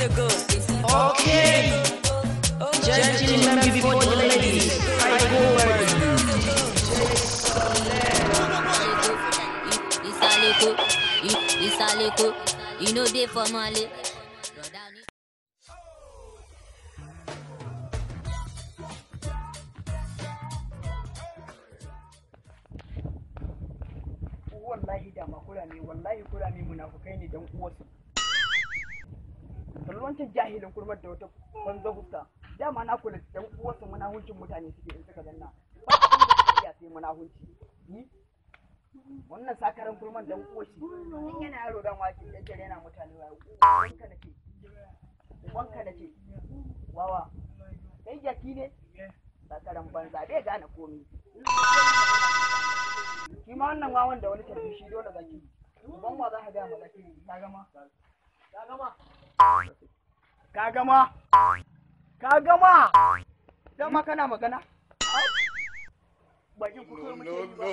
Okay. Gentlemen before the ladies, I go over. Isaleko, you know they for Mali. Wallahi da makura ne, wallahi kura ne munafukai ne dan uwarsu. Kalwancin jahilin kurmar da wata banza huska. Dama na kula dan uwarsu munahuncin mutane suke in suka danna. Ba abin da sai munahunci. Wannan sakaran kurman dan uwarshi. In yana yaro dan wake yake yana mutane wayo. Wanka nake. Wanka nake. Wawa. Kai jaki ne? Sakaran banza bai gane komai. Shi ma wannan wawan da wani tarbi shi dole zaki. Ban wa za ka ga zaki. Ka gama. Ka gama. Ka gama. Ka gama. Dama kana magana. Bakin ku so muke yi ba.